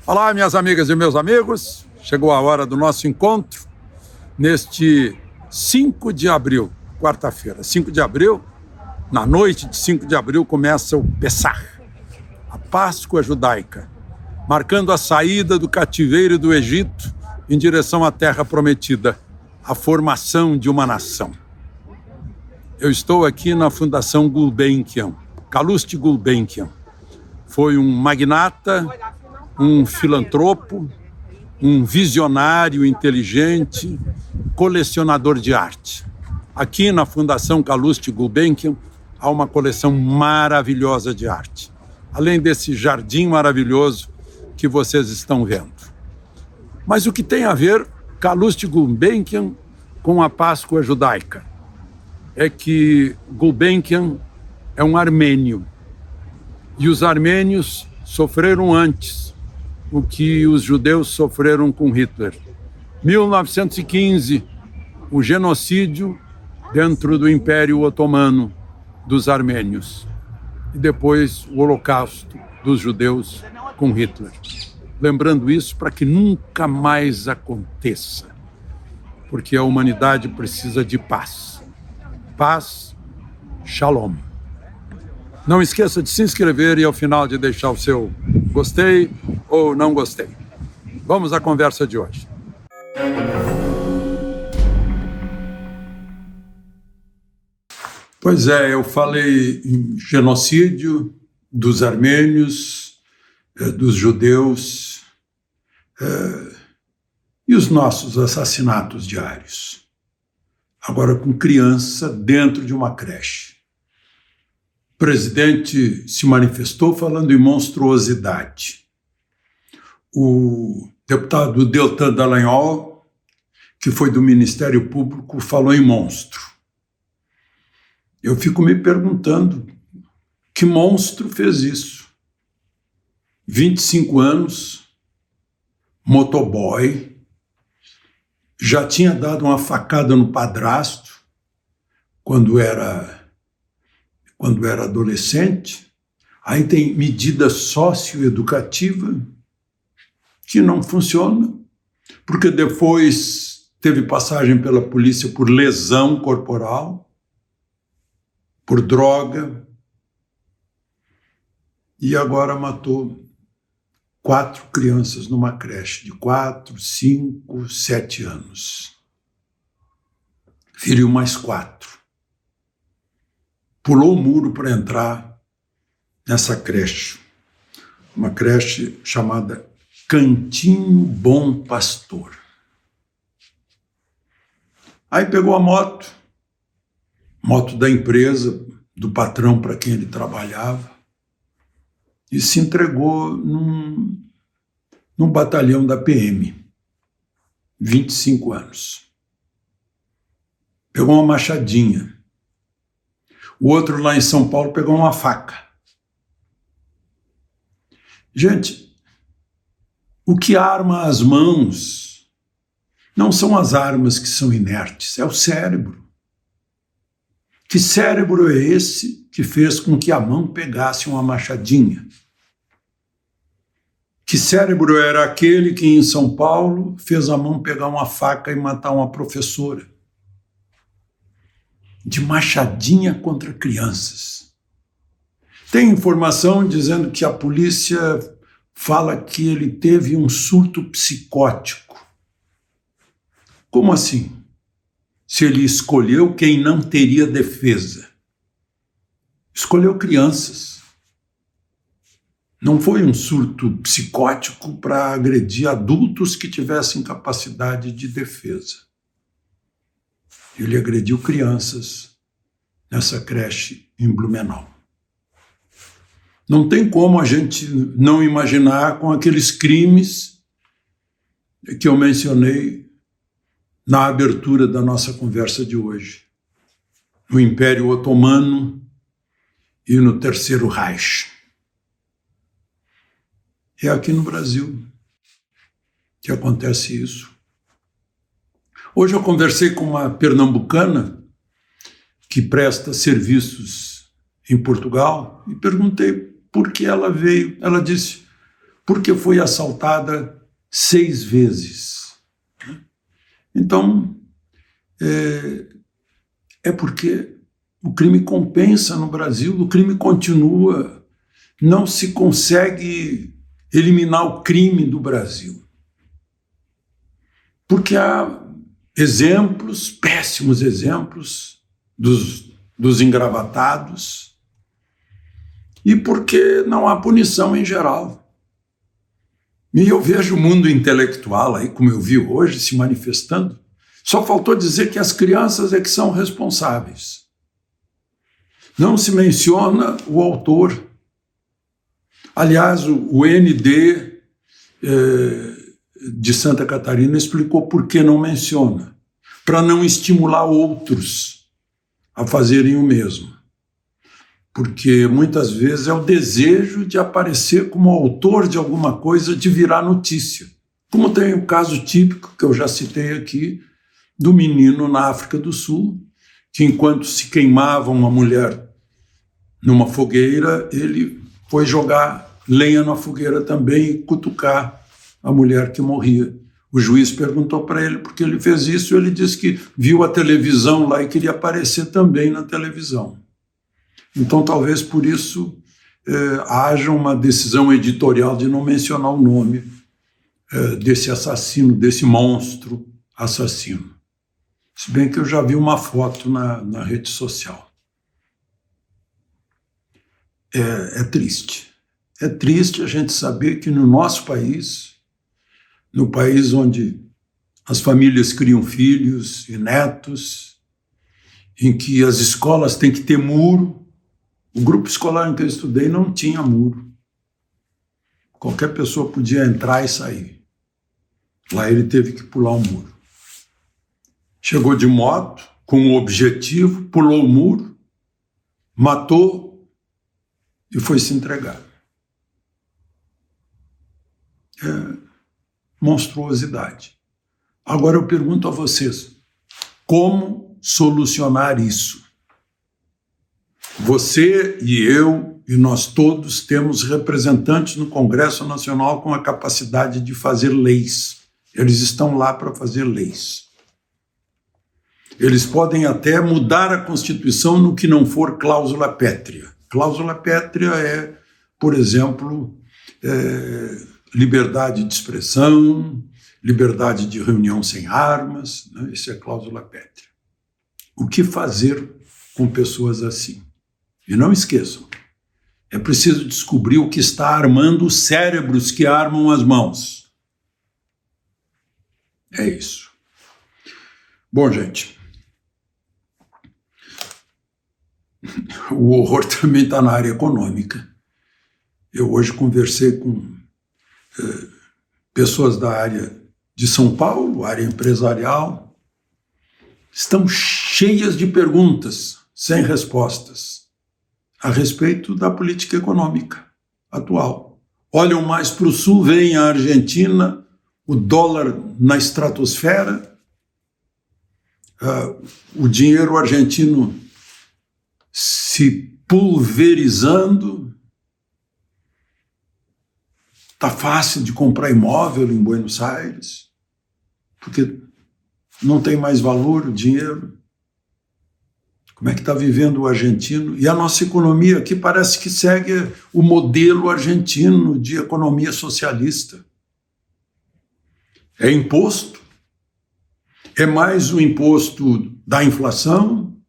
Olá, minhas amigas e meus amigos. Chegou a hora do nosso encontro neste 5 de abril, quarta-feira. 5 de abril, na noite de 5 de abril, começa o Pessach, a Páscoa judaica, marcando a saída do cativeiro do Egito em direção à Terra Prometida, a formação de uma nação. Eu estou aqui na Fundação Gulbenkian, Calouste Gulbenkian. Foi um magnata, um filantropo, um visionário inteligente, colecionador de arte. Aqui na Fundação Calouste Gulbenkian há uma coleção maravilhosa de arte, além desse jardim maravilhoso que vocês estão vendo. Mas o que tem a ver Calouste Gulbenkian com a Páscoa judaica? É que Gulbenkian é um armênio, e os armênios sofreram antes o que os judeus sofreram com Hitler. 1915, o genocídio dentro do Império Otomano dos armênios. E depois o Holocausto dos judeus com Hitler. Lembrando isso para que nunca mais aconteça. Porque a humanidade precisa de paz. Paz, shalom. Não esqueça de se inscrever e ao final de deixar o seu gostei ou não gostei. Vamos à conversa de hoje. Pois é, eu falei em genocídio dos armênios, dos judeus e os nossos assassinatos diários. Agora com criança dentro de uma creche. O presidente se manifestou falando em monstruosidade. O deputado Deltan Dallagnol, que foi do Ministério Público, falou em monstro. Eu fico me perguntando, que monstro fez isso? 25 anos, motoboy, já tinha dado uma facada no padrasto quando era adolescente. Aí tem medida socioeducativa que não funciona, porque depois teve passagem pela polícia por lesão corporal, por droga, e agora matou 4 crianças numa creche de 4, 5, 7 anos. Feriu mais 4. Pulou o muro para entrar nessa creche, uma creche chamada Cantinho Bom Pastor. Aí pegou a moto da empresa, do patrão para quem ele trabalhava, e se entregou num batalhão da PM, 25 anos. Pegou uma machadinha. O outro lá em São Paulo pegou uma faca. Gente, o que arma as mãos não são as armas que são inertes, é o cérebro. Que cérebro é esse que fez com que a mão pegasse uma machadinha? Que cérebro era aquele que em São Paulo fez a mão pegar uma faca e matar uma professora? De machadinha contra crianças. Tem informação dizendo que a polícia fala que ele teve um surto psicótico. Como assim? Se ele escolheu quem não teria defesa. Escolheu crianças. Não foi um surto psicótico para agredir adultos que tivessem capacidade de defesa. Ele agrediu crianças nessa creche em Blumenau. Não tem como a gente não imaginar com aqueles crimes que eu mencionei na abertura da nossa conversa de hoje. No Império Otomano e no Terceiro Reich. É aqui no Brasil que acontece isso. Hoje eu conversei com uma pernambucana que presta serviços em Portugal e perguntei por que ela veio. Ela disse, porque foi assaltada 6 vezes. Então, é porque o crime compensa no Brasil, o crime continua, não se consegue eliminar o crime do Brasil. Porque há exemplos, péssimos exemplos, dos engravatados, e porque não há punição em geral. E eu vejo o mundo intelectual aí, como eu vi hoje, se manifestando. Só faltou dizer que as crianças é que são responsáveis. Não se menciona o autor. Aliás, o ND de Santa Catarina explicou por que não menciona. Para não estimular outros a fazerem o mesmo. Porque muitas vezes é o desejo de aparecer como autor de alguma coisa, de virar notícia. Como tem o caso típico, que eu já citei aqui, do menino na África do Sul, que enquanto se queimava uma mulher numa fogueira, ele foi jogar lenha na fogueira também e cutucar a mulher que morria. O juiz perguntou para ele por que ele fez isso, e ele disse que viu a televisão lá e queria aparecer também na televisão. Então, talvez por isso haja uma decisão editorial de não mencionar o nome desse assassino, desse monstro assassino. Se bem que eu já vi uma foto na rede social. É triste. É triste a gente saber que no nosso país, no país onde as famílias criam filhos e netos, em que as escolas têm que ter muro. O grupo escolar em que eu estudei não tinha muro. Qualquer pessoa podia entrar e sair. Lá ele teve que pular o muro. Chegou de moto, com um objetivo, pulou o muro, matou e foi se entregar. Monstruosidade. Agora eu pergunto a vocês, como solucionar isso? Você e eu e nós todos temos representantes no Congresso Nacional com a capacidade de fazer leis. Eles estão lá para fazer leis. Eles podem até mudar a Constituição no que não for cláusula pétrea. Cláusula pétrea é, por exemplo, liberdade de expressão, liberdade de reunião sem armas, né? Isso é cláusula pétrea. O que fazer com pessoas assim? E não esqueçam, é preciso descobrir o que está armando os cérebros que armam as mãos. É isso. Bom, gente, o horror também está na área econômica. Eu hoje conversei com pessoas da área de São Paulo, área empresarial, estão cheias de perguntas, sem respostas, a respeito da política econômica atual. Olham mais para o sul, veem a Argentina, o dólar na estratosfera, o dinheiro argentino se pulverizando. Está fácil de comprar imóvel em Buenos Aires, porque não tem mais valor o dinheiro. Como é que está vivendo o argentino? E a nossa economia aqui parece que segue o modelo argentino de economia socialista. É imposto, é mais o imposto da inflação,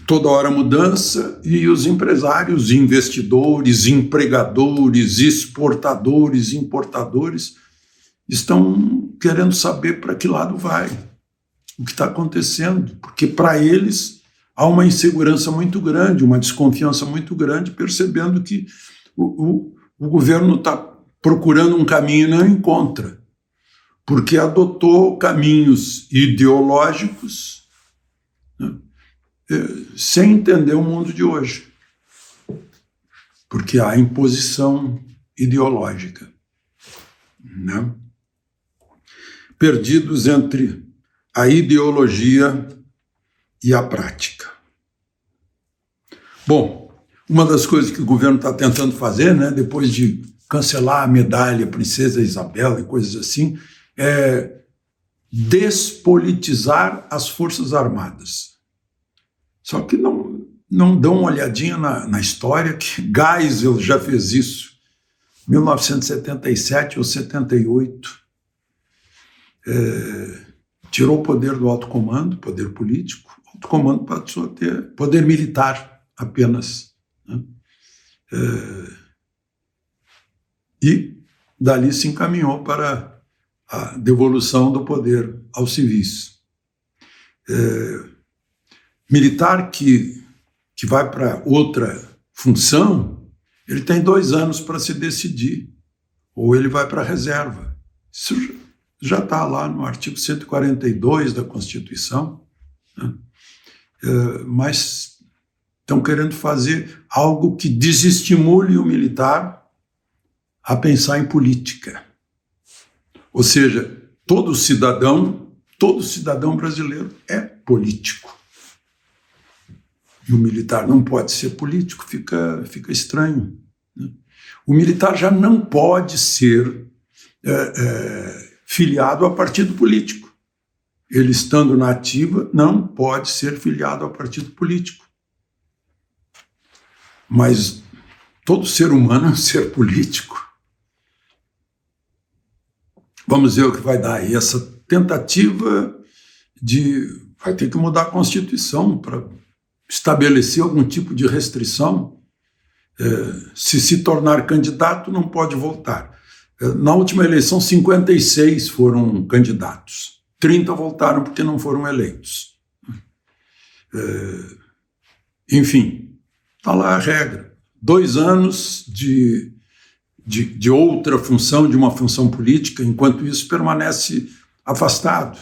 toda hora mudança, e os empresários, investidores, empregadores, exportadores, importadores, estão querendo saber para que lado vai, o que está acontecendo, porque para eles há uma insegurança muito grande, uma desconfiança muito grande, percebendo que o governo está procurando um caminho e não encontra, porque adotou caminhos ideológicos, né, sem entender o mundo de hoje, porque há imposição ideológica, né? Perdidos entre a ideologia e a prática. Bom, uma das coisas que o governo está tentando fazer, né, depois de cancelar a medalha Princesa Isabel e coisas assim, é despolitizar as Forças Armadas. Só que não dão uma olhadinha na história, que Geisel já fez isso, 1977 ou 78, tirou o poder do alto comando, poder político, o alto comando passou a ter poder militar apenas, né? E dali se encaminhou para a devolução do poder aos civis. Militar que vai para outra função, ele tem 2 anos para se decidir, ou ele vai para a reserva. Isso já está lá no artigo 142 da Constituição, né? Mas estão querendo fazer algo que desestimule o militar a pensar em política. Ou seja, todo cidadão brasileiro é político. E o militar não pode ser político, fica estranho, né? O militar já não pode ser filiado a partido político. Ele, estando na ativa, não pode ser filiado a partido político. Mas todo ser humano é um ser político. Vamos ver o que vai dar aí. Essa tentativa vai ter que mudar a Constituição para estabelecer algum tipo de restrição. Se tornar candidato, não pode voltar. Na última eleição, 56 foram candidatos. 30 voltaram porque não foram eleitos. Enfim, está lá a regra. 2 anos de outra função, de uma função política, enquanto isso permanece afastado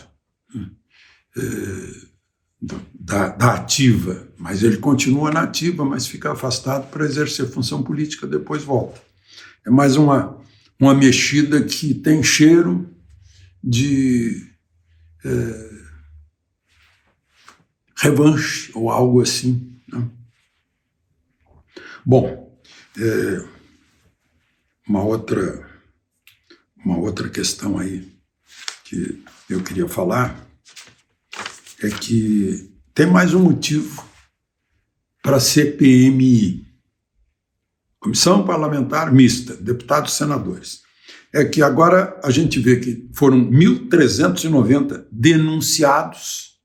da ativa. Mas ele continua na ativa, mas fica afastado para exercer função política, depois volta. É mais uma mexida que tem cheiro de revanche ou algo assim, né? Bom, uma outra questão aí que eu queria falar é que tem mais um motivo para a CPMI, Comissão Parlamentar Mista, deputados e senadores. É que agora a gente vê que foram 1.390 denunciados,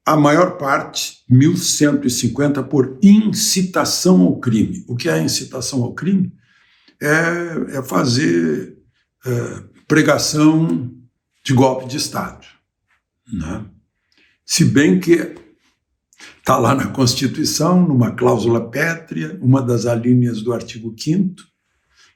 a maior parte, 1.150, por incitação ao crime. O que é incitação ao crime? É fazer pregação de golpe de Estado, né? Se bem que está lá na Constituição, numa cláusula pétrea, uma das alíneas do artigo 5º,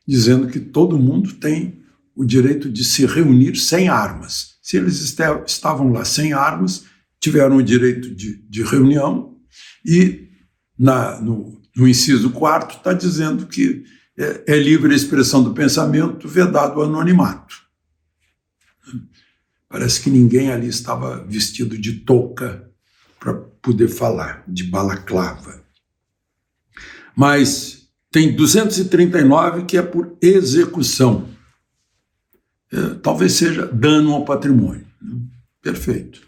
dizendo que todo mundo tem o direito de se reunir sem armas. Se eles estavam lá sem armas, tiveram o direito de reunião, e no inciso 4º está dizendo que é livre a expressão do pensamento, vedado o anonimato. Parece que ninguém ali estava vestido de touca para poder falar, de balaclava. Mas tem 239 que é por execução. Talvez seja dano ao patrimônio. Perfeito.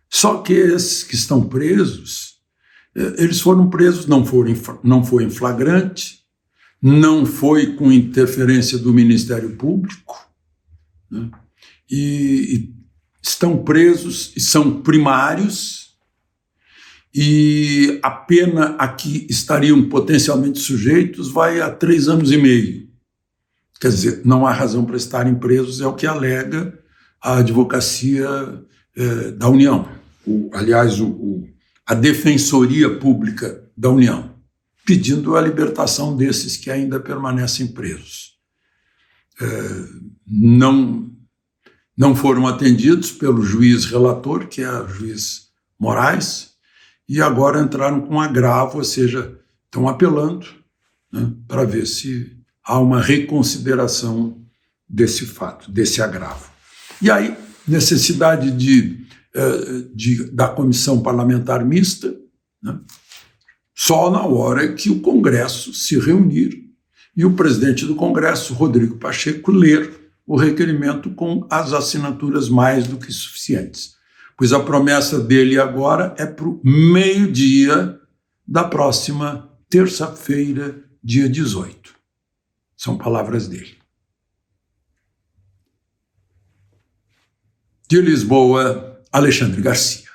Só que esses que estão presos, eles foram presos, não foi em flagrante, não foi com interferência do Ministério Público, né? E estão presos e são primários, e a pena a que estariam potencialmente sujeitos vai a 3 anos e meio. Quer dizer, não há razão para estarem presos, é o que alega a Advocacia da União, a Defensoria Pública da União, pedindo a libertação desses que ainda permanecem presos. Não foram atendidos pelo juiz relator, que é o juiz Moraes, e agora entraram com agravo, ou seja, estão apelando, né, para ver se há uma reconsideração desse fato, desse agravo. E aí, necessidade da Comissão Parlamentar Mista, né, só na hora que o Congresso se reunir e o presidente do Congresso, Rodrigo Pacheco, ler o requerimento com as assinaturas mais do que suficientes. Pois a promessa dele agora é para o meio-dia da próxima terça-feira, dia 18. São palavras dele. De Lisboa, Alexandre Garcia.